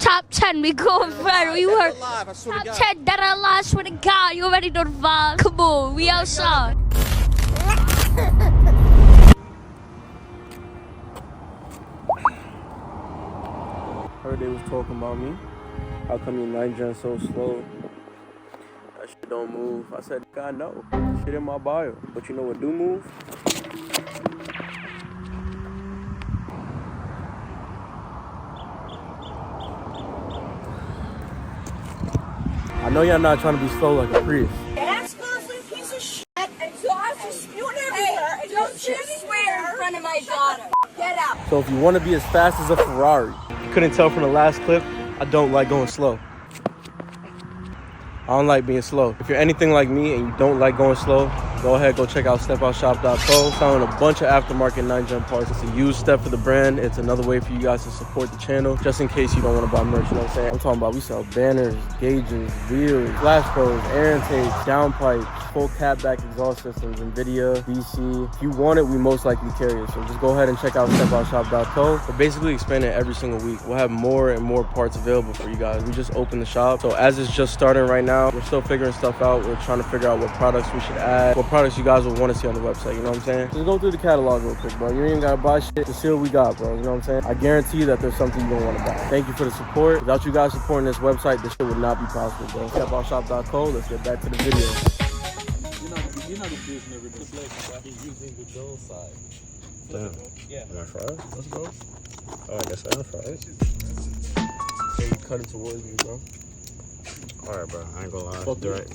Top 10, we going Fred. We were top 10 dead or alive. Swear to God, you already know the vibe. Come on, we outside. Heard they was talking about me. How come your 9 gen so slow? That shit don't move. I said, God, no. Shit in my bio. But you know what do move? I know y'all not trying to be slow like a Prius. Ass-muffin piece of shit, exhaust is spewing everywhere, and don't you swear in front of my daughter. Get out. So if you want to be as fast as a Ferrari, you couldn't tell from the last clip, I don't like going slow. I don't like being slow. If you're anything like me and you don't like going slow, go ahead, go check out stepoushop.co. Selling a bunch of aftermarket 9 gen parts. It's a used step for the brand. It's another way for you guys to support the channel, just in case you don't want to buy merch, you know what I'm saying? I'm talking about we sell banners, gauges, wheels, flash codes, air intakes, downpipes, full catback exhaust systems, NVIDIA, DC. If you want it, we most likely carry it. So just go ahead and check out stepoushop.co. We're basically expanding every single week. We'll have more and more parts available for you guys. We just opened the shop. So as it's just starting right now, we're still figuring stuff out. We're trying to figure out what products we should add, what products you guys will want to see on the website, you know what I'm saying? Just go through the catalog real quick, bro. You ain't gotta buy shit to see what we got, bro, you know what I'm saying? I guarantee that there's something you're gonna want to buy. Thank you for the support. Without you guys supporting this website, this shit would not be possible, bro. Stepoushop.co. Let's get back to the video. You know the dude's never been played. He's using the dull side. Damn. Yeah. Am I fried? Let's go. Oh, I guess I am fried. So you cut it towards me, bro. Alright, bro. I ain't gonna lie. Direct.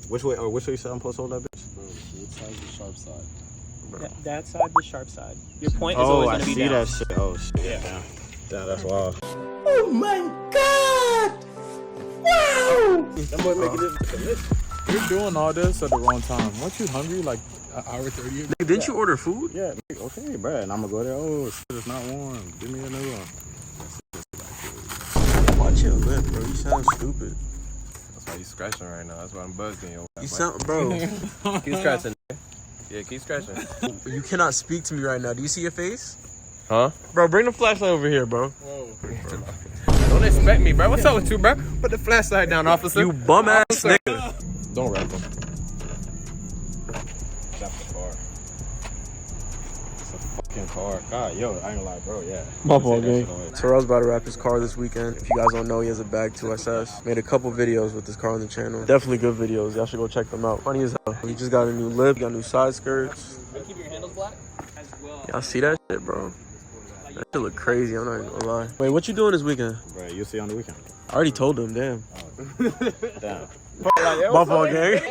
Which way you said I'm supposed to hold that bitch? Bro, which side's the sharp side? That side, the sharp side. Your point is always going to be down. I see that shit. Oh, shit. Yeah. Damn, that's wild. Oh my God! Wow! That boy making this. You're doing all this at the wrong time. Weren't you hungry like an hour 30 ago? Didn't you order food? Yeah, okay, bro. And I'm gonna go there. Oh, shit, it's not warm. Give me a new one. Watch your lip, bro. You sound stupid. That's why you scratching right now. That's why I'm buzzing you. You sound, bro. Keep scratching. Yeah, keep scratching. You cannot speak to me right now. Do you see your face? Huh? Bro, bring the flashlight over here, bro. Don't expect me, bro. What's up with you, bro? Put the flashlight down, officer. You bum ass nigga. Don't rap him. Stop the car. It's a fucking car. God, yo, I ain't gonna lie, bro. Yeah. My fault, gang. Terrell's about to wrap his car this weekend. If you guys don't know, he has a bag 2SS. Made a couple videos with this car on the channel. Definitely good videos. Y'all should go check them out. Funny as hell. He just got a new lip, got new side skirts. Keep your handles black as well. Y'all see that shit, bro? That shit look crazy. I'm not even gonna lie. Wait, what you doing this weekend? Bro, you'll see on the weekend. I already told him. Damn. Damn. My fault, gang.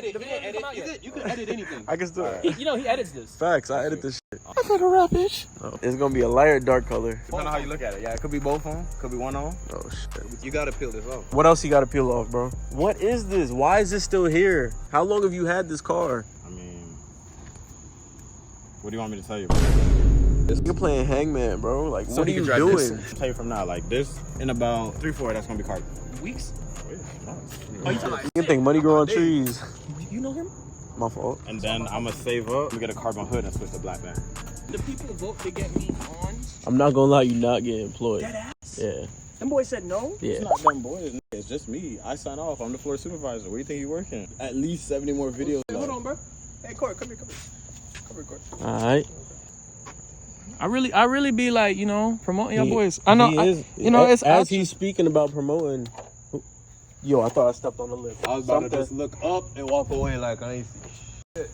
You can edit anything. I can still. Right. You know he edits this. Facts. I edit this shit. I got a rap, bitch. Oh, it's gonna be a lighter dark color. Depending on how you look at it. Yeah, it could be both on. Could be one on. Oh shit. You gotta peel this off. What else you gotta peel off, bro? What is this? Why is this still here? How long have you had this car? I mean, what do you want me to tell you, bro? You're playing hangman, bro. Like, So what are he you can drive doing? this. I'll tell you from now, like this, in about 3-4, that's gonna be carbon. Weeks? You can think money grow on trees. You know him? My fault. And then I'm gonna save up, I'm gonna get a carbon hood and switch to black band. The people vote to get me on. I'm not gonna lie, you not getting employed. Dead ass. Yeah. Them boys said no. Yeah. It's not them boys, it's just me. I sign off, I'm the floor supervisor. Where do you think you working? At least 70 more videos. Hey, hold on, bro. Hey, Corey, come here. All right. I really be like, you know, promoting your boys. I know, it's as he's speaking about promoting. Yo, I thought I stepped on the lip. I was about to just look up and walk away like I ain't see shit.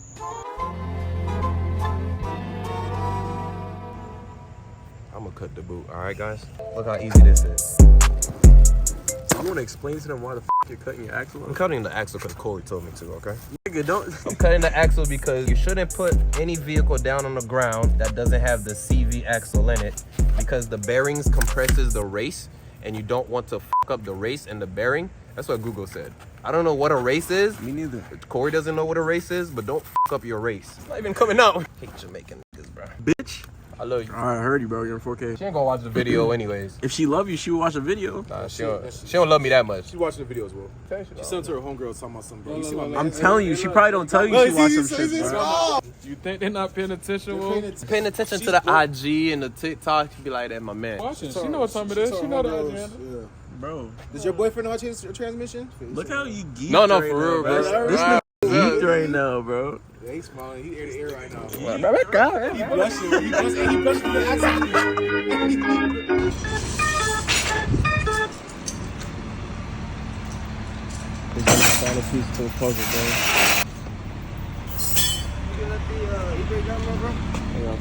I'm gonna cut the boot, alright guys? Look how easy this is. You wanna explain to them why the f you're cutting your axle? I'm cutting the axle because Corey told me to, okay? Nigga, don't. I'm cutting the axle because you shouldn't put any vehicle down on the ground that doesn't have the CV axle in it, because the bearings compresses the race and you don't want to f up the race and the bearing. That's what Google said. I don't know what a race is. Me neither. Corey doesn't know what a race is, but don't f up your race. It's not even coming out. I hate Jamaican niggas, bro. Bitch. I love you. I heard you, bro. You're in 4K. She ain't gonna watch the video anyways. If she love you, she would watch the video. Nah, she don't love me that much. She watching the videos, bro. She sent to her homegirl talking about something, bro. You see my I'm telling you, she probably don't tell you she watch some shit, bro. You think they're not paying attention? Well, Paying attention to the IG and the TikTok, she be like that, my man. watching. She know what time it is. She know the agenda. Yeah. Bro, Does your boyfriend know how to change the transmission? look how you geeked No, right for now, real, bro. This nigga geeked right now, bro. Yeah, he's smiling. He ear to ear right now. He Blushing. He blushing for the accent. Final piece to the puzzle, bro. You let the eBay down, bro? Hang on.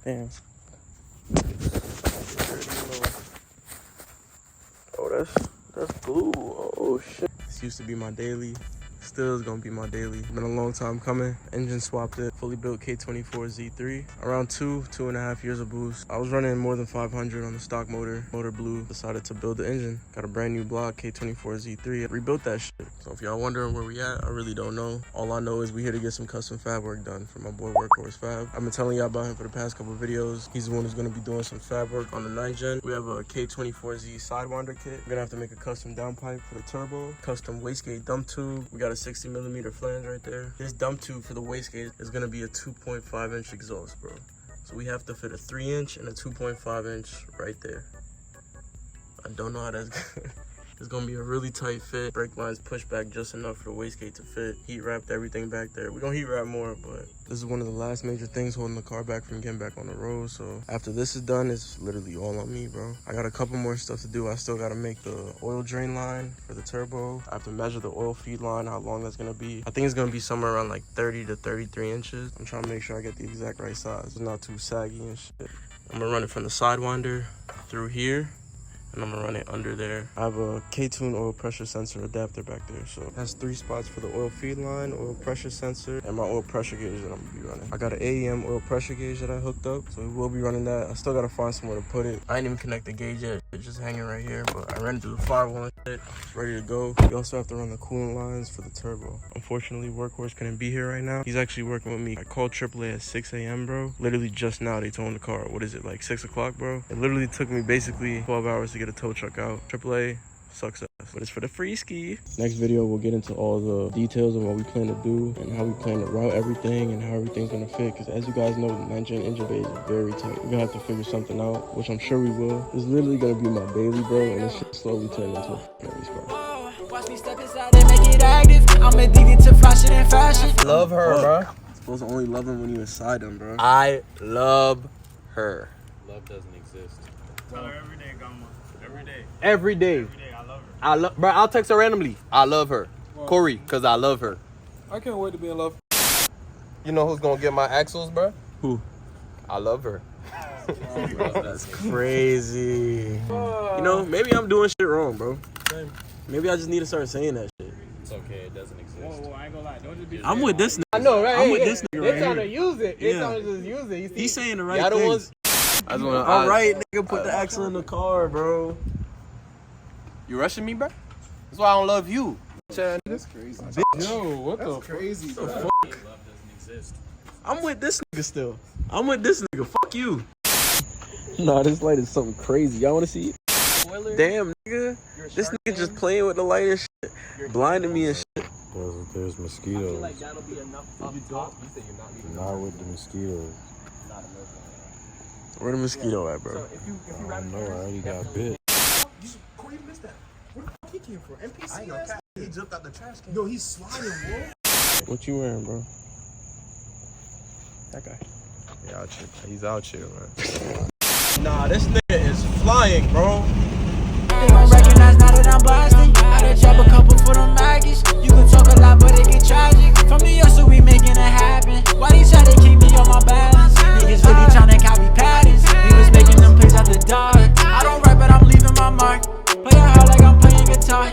Damn. Oh, that's blue. Oh shit. This used to be my daily. Still is gonna be my daily. Been a long time coming. Engine swapped it. Fully built K24 Z3. Around 2.5 years of boost. I was running more than 500 on the stock motor. Motor blew. Decided to build the engine. Got a brand new block K24 Z3. Rebuilt that shit. So if y'all wondering where we at, I really don't know. All I know is we here to get some custom fab work done for my boy Workhorse Fab. I've been telling y'all about him for the past couple of videos. He's the one who's gonna be doing some fab work on the 9th gen. We have a K24Z Sidewinder kit. We're gonna have to make a custom downpipe for the turbo. Custom wastegate dump tube. We got a 60mm flange right there. This dump tube for the wastegate is gonna be a 2.5 inch exhaust, bro. So we have to fit a 3 inch and a 2.5 inch right there. I don't know how that's gonna. It's gonna be a really tight fit. Brake lines pushed back just enough for the wastegate to fit. Heat wrapped everything back there. We're gonna heat wrap more, but this is one of the last major things holding the car back from getting back on the road. So after this is done, it's literally all on me, bro. I got a couple more stuff to do. I still gotta make the oil drain line for the turbo. I have to measure the oil feed line, how long that's gonna be. I think it's gonna be somewhere around like 30 to 33 inches. I'm trying to make sure I get the exact right size. It's not too saggy and shit. I'm gonna run it from the Sidewinder through here. And I'm gonna run it under there. I have a K-Tune oil pressure sensor adapter back there. So it has 3 spots for the oil feed line, oil pressure sensor, and my oil pressure gauge that I'm gonna be running. I got an AEM oil pressure gauge that I hooked up, so we will be running that. I still gotta find somewhere to put it. I ain't even connect the gauge yet. It's just hanging right here, but I ran it through the firewall and shit. It's ready to go. We also have to run the coolant lines for the turbo. Unfortunately, Workhorse couldn't be here right now. He's actually working with me. I called AAA at 6 a.m., bro. Literally just now they towed the car. What is it, like 6 o'clock, bro? It literally took me basically 12 hours to get a tow truck out. AAA sucks ass, but it's for the free ski. Next video, we'll get into all the details of what we plan to do and how we plan to route everything and how everything's gonna fit. Because as you guys know, the 9th gen engine bay is very tight. We're gonna have to figure something out, which I'm sure we will. It's literally gonna be my daily, bro, and it's just slowly turning into a fucking race car. Watch me step inside and make it active. I'm addicted to flashing and fashion. Love her, bro. You're supposed to only love them when you inside them, bro. I love her. Love doesn't exist. Tell her every day, Gamma. Every day. Every day. Every day, I love her. I love, bro. I'll text her randomly. I love her, Corey, cause I love her. I can't wait to be in love. You know who's gonna get my axles, bro? Who? I love her. That's crazy. You know, maybe I'm doing shit wrong, bro. Maybe I just need to start saying that shit. It's okay, it doesn't exist. Whoa, I ain't gonna lie. Don't just be. I'm with this nigga. I know, right? I'm with this nigga right They're trying to here. use it. They're Yeah. trying to just use it. You see? He's saying the right Y'all the things. ones. I just wanna. All right, nigga, put the axle in the car, bro. You rushing me, bro? That's why I don't love you. That's crazy. Yo, what the fuck? Crazy, bro. Love doesn't exist. I'm with this nigga still. I'm with this nigga. Fuck you. Nah, this light is something crazy. Y'all wanna see it? Damn, nigga. This nigga just playing with the light and shit. Blinding me and shit. There's mosquitoes. That'll be enough up top. You said you're not leaving. Not with the mosquitoes. Where the mosquito at, bro? I don't know. I already got bit. Corey, you missed that. Where the fuck he came from? NPC? He jumped out the trash can. Yo, he's sliding, bro. What you wearing, bro? That guy. He's out here, man. Nah, this nigga is flying, bro. They gon' recognize now that I'm blasting. I done drop a couple for them maggots. You can talk a lot, but it get tragic. From New York, so we making it happen. Why they try to keep me on my balance? Niggas really tryna copy patterns. We was making them plays at the dark. I don't rap, but I'm leaving my mark. Play it hard like I'm playing guitar.